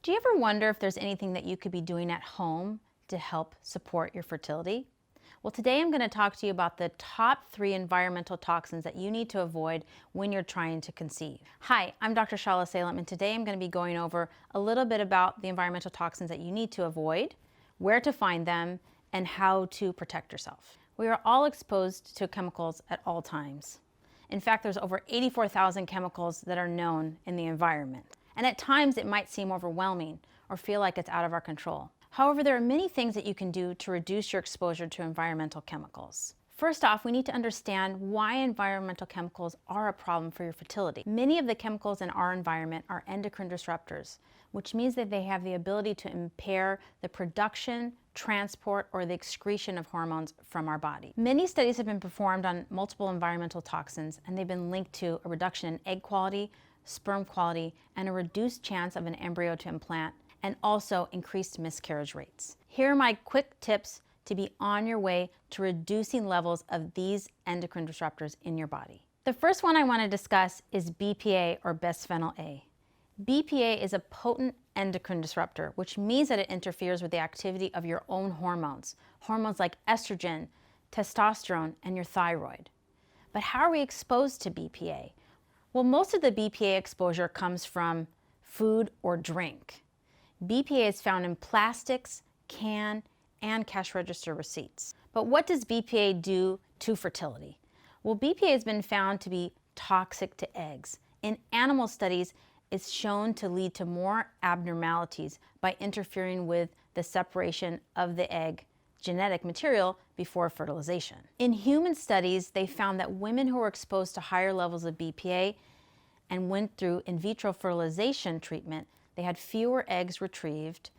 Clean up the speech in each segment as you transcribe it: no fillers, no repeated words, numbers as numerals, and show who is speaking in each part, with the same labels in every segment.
Speaker 1: Do you ever wonder if there's anything that you could be doing at home to help support your fertility? Well, today I'm going to talk to you about the top 3 environmental toxins that you need to avoid when you're trying to conceive. Hi, I'm Dr. Shala Salem, and today I'm going to be going over a little bit about the environmental toxins that you need to avoid, where to find them, and how to protect yourself. We are all exposed to chemicals at all times. In fact, there's over 84,000 chemicals that are known in the environment. And at times it might seem overwhelming or feel like it's out of our control. However, there are many things that you can do to reduce your exposure to environmental chemicals. First off, we need to understand why environmental chemicals are a problem for your fertility. Many of the chemicals in our environment are endocrine disruptors, which means that they have the ability to impair the production, transport, or the excretion of hormones from our body. Many studies have been performed on multiple environmental toxins, and they've been linked to a reduction in egg quality, sperm quality, and a reduced chance of an embryo to implant, and also increased miscarriage rates. Here are my quick tips to be on your way to reducing levels of these endocrine disruptors in your body. The first one I want to discuss is BPA, or bisphenol A. BPA is a potent endocrine disruptor, which means that it interferes with the activity of your own hormones like estrogen, testosterone, and your thyroid. But how are we exposed to BPA? Well, most of the BPA exposure comes from food or drink. BPA is found in plastics, can, and cash register receipts. But what does BPA do to fertility? Well, BPA has been found to be toxic to eggs. In animal studies, it's shown to lead to more abnormalities by interfering with the separation of the egg genetic material before fertilization. In human studies, they found that women who were exposed to higher levels of BPA and went through in vitro fertilization treatment, they had fewer eggs retrieved,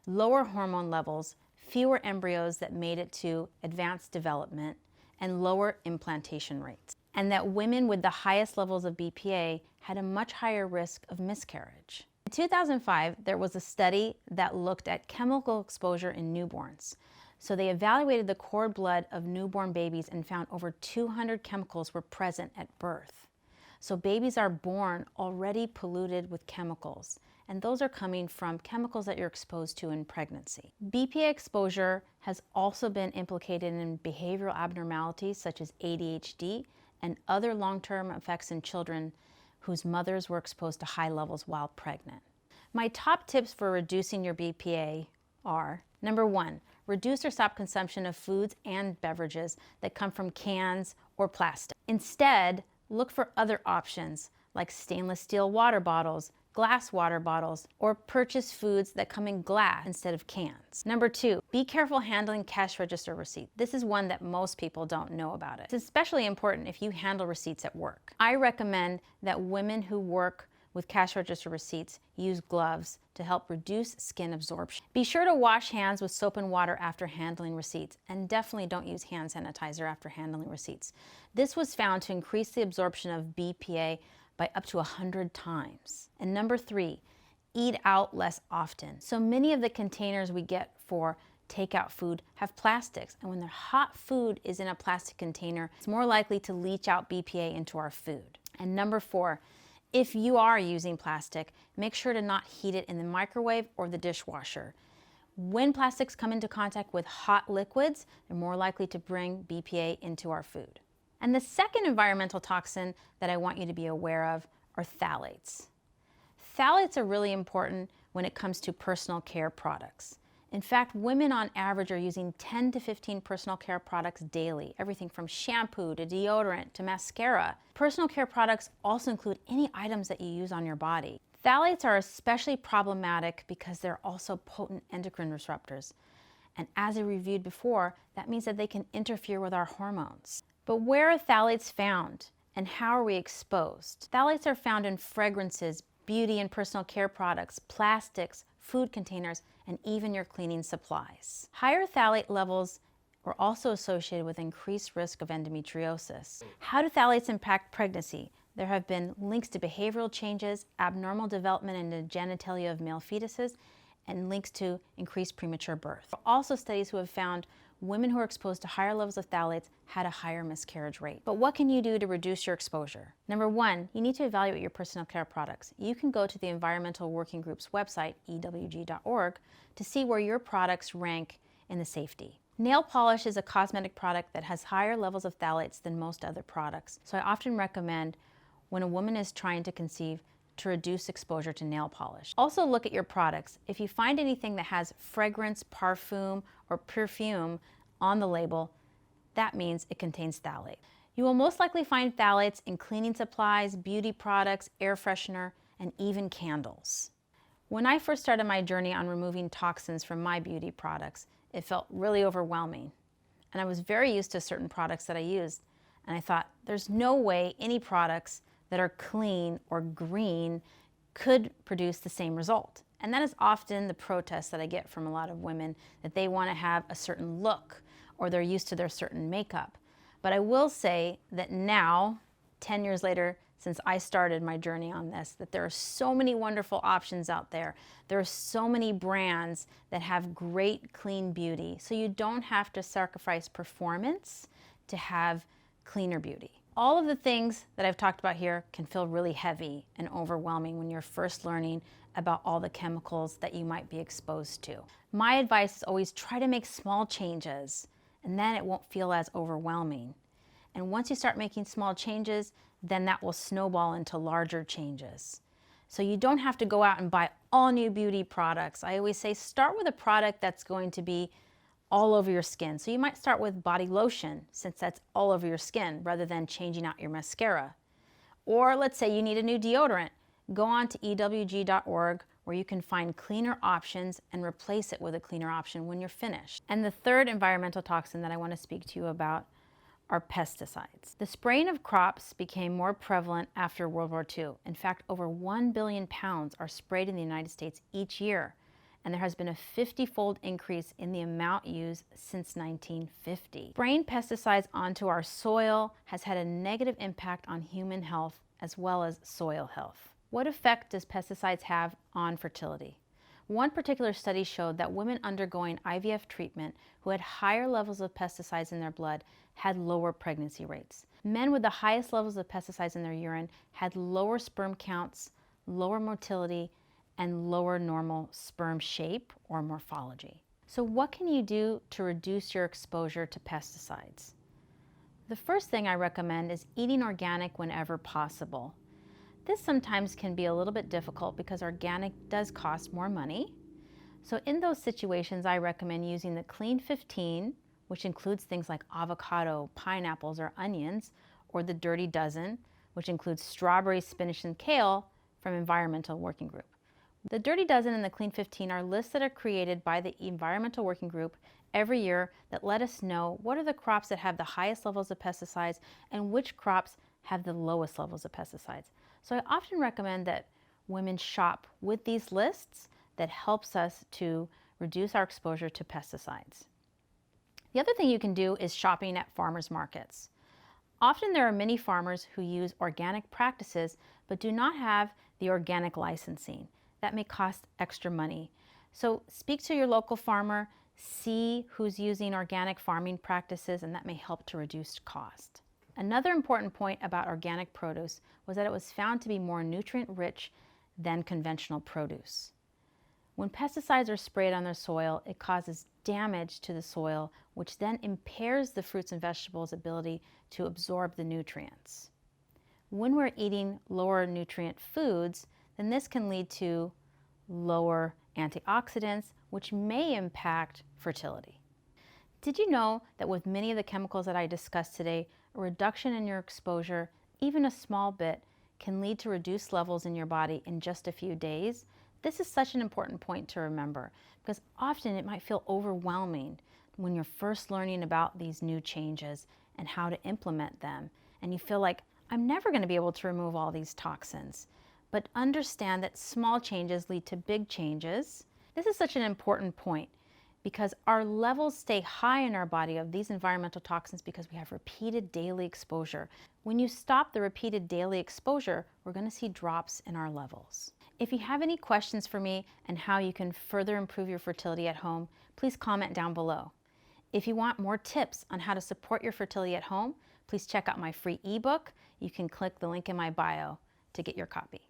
Speaker 1: lower hormone levels, fewer embryos that made it to advanced development, and lower implantation rates. And that women with the highest levels of BPA had a much higher risk of miscarriage. In 2005, there was a study that looked at chemical exposure in newborns. So they evaluated the cord blood of newborn babies and found over 200 chemicals were present at birth. So babies are born already polluted with chemicals, and those are coming from chemicals that you're exposed to in pregnancy. BPA exposure has also been implicated in behavioral abnormalities such as ADHD and other long-term effects in children whose mothers were exposed to high levels while pregnant. My top tips for reducing your BPA are: number 1, reduce or stop consumption of foods and beverages that come from cans or plastic. Instead, look for other options like stainless steel water bottles, glass water bottles, or purchase foods that come in glass instead of cans. Number 2, be careful handling cash register receipts. This is one that most people don't know about it. It's especially important if you handle receipts at work. I recommend that women who work with cash register receipts use gloves to help reduce skin absorption. Be sure to wash hands with soap and water after handling receipts, and definitely don't use hand sanitizer after handling receipts. This was found to increase the absorption of BPA by up to 100 times. And number 3, eat out less often. So many of the containers we get for takeout food have plastics, and when the hot food is in a plastic container, it's more likely to leach out BPA into our food. And number 4, if you are using plastic, make sure to not heat it in the microwave or the dishwasher. When plastics come into contact with hot liquids, they're more likely to bring BPA into our food. And the second environmental toxin that I want you to be aware of are phthalates. Phthalates are really important when it comes to personal care products. In fact, women on average are using 10 to 15 personal care products daily, everything from shampoo to deodorant to mascara. Personal care products also include any items that you use on your body. Phthalates are especially problematic because they're also potent endocrine disruptors. And as I reviewed before, that means that they can interfere with our hormones. But where are phthalates found, and how are we exposed? Phthalates are found in fragrances, beauty and personal care products, plastics, food containers, and even your cleaning supplies. Higher phthalate levels were also associated with increased risk of endometriosis. How do phthalates impact pregnancy? There have been links to behavioral changes, abnormal development in the genitalia of male fetuses, and links to increased premature birth. There are also studies who have found women who are exposed to higher levels of phthalates had a higher miscarriage rate. But what can you do to reduce your exposure? Number one, you need to evaluate your personal care products. You can go to the Environmental Working Group's website, ewg.org, to see where your products rank in the safety. Nail polish is a cosmetic product that has higher levels of phthalates than most other products. So I often recommend when a woman is trying to conceive to reduce exposure to nail polish. Also look at your products. If you find anything that has fragrance, parfum, or perfume on the label, that means it contains phthalate. You will most likely find phthalates in cleaning supplies, beauty products, air freshener, and even candles. When I first started my journey on removing toxins from my beauty products, it felt really overwhelming. And I was very used to certain products that I used. And I thought, there's no way any products that are clean or green could produce the same result. And that is often the protest that I get from a lot of women, that they want to have a certain look or they're used to their certain makeup. But I will say that now, 10 years later, since I started my journey on this, that there are so many wonderful options out there. There are so many brands that have great clean beauty. So you don't have to sacrifice performance to have cleaner beauty. All of the things that I've talked about here can feel really heavy and overwhelming when you're first learning about all the chemicals that you might be exposed to. My advice is always try to make small changes, and then it won't feel as overwhelming. And once you start making small changes, then that will snowball into larger changes. So you don't have to go out and buy all new beauty products. I always say start with a product that's going to be all over your skin. So you might start with body lotion, since that's all over your skin, rather than changing out your mascara. Or let's say you need a new deodorant. Go on to ewg.org where you can find cleaner options and replace it with a cleaner option when you're finished. And the third environmental toxin that I want to speak to you about are pesticides. The spraying of crops became more prevalent after World War II. In fact, over 1 billion pounds are sprayed in the United States each year, and there has been a 50-fold increase in the amount used since 1950. Spraying pesticides onto our soil has had a negative impact on human health as well as soil health. What effect does pesticides have on fertility? One particular study showed that women undergoing IVF treatment who had higher levels of pesticides in their blood had lower pregnancy rates. Men with the highest levels of pesticides in their urine had lower sperm counts, lower motility, and lower normal sperm shape or morphology. So what can you do to reduce your exposure to pesticides? The first thing I recommend is eating organic whenever possible. This sometimes can be a little bit difficult because organic does cost more money. So in those situations, I recommend using the Clean 15, which includes things like avocado, pineapples, or onions, or the Dirty Dozen, which includes strawberries, spinach, and kale from Environmental Working Group. The Dirty Dozen and the Clean 15 are lists that are created by the Environmental Working Group every year that let us know what are the crops that have the highest levels of pesticides and which crops have the lowest levels of pesticides. So I often recommend that women shop with these lists that helps us to reduce our exposure to pesticides. The other thing you can do is shopping at farmers markets. Often there are many farmers who use organic practices but do not have the organic licensing. That may cost extra money. So speak to your local farmer, see who's using organic farming practices, and that may help to reduce cost. Another important point about organic produce was that it was found to be more nutrient-rich than conventional produce. When pesticides are sprayed on the soil, it causes damage to the soil, which then impairs the fruits and vegetables' ability to absorb the nutrients. When we're eating lower nutrient foods, then this can lead to lower antioxidants, which may impact fertility. Did you know that with many of the chemicals that I discussed today, a reduction in your exposure, even a small bit, can lead to reduced levels in your body in just a few days? This is such an important point to remember because often it might feel overwhelming when you're first learning about these new changes and how to implement them. And you feel like, I'm never going to be able to remove all these toxins. But understand that small changes lead to big changes. This is such an important point because our levels stay high in our body of these environmental toxins because we have repeated daily exposure. When you stop the repeated daily exposure, we're going to see drops in our levels. If you have any questions for me and how you can further improve your fertility at home, please comment down below. If you want more tips on how to support your fertility at home, please check out my free ebook. You can click the link in my bio to get your copy.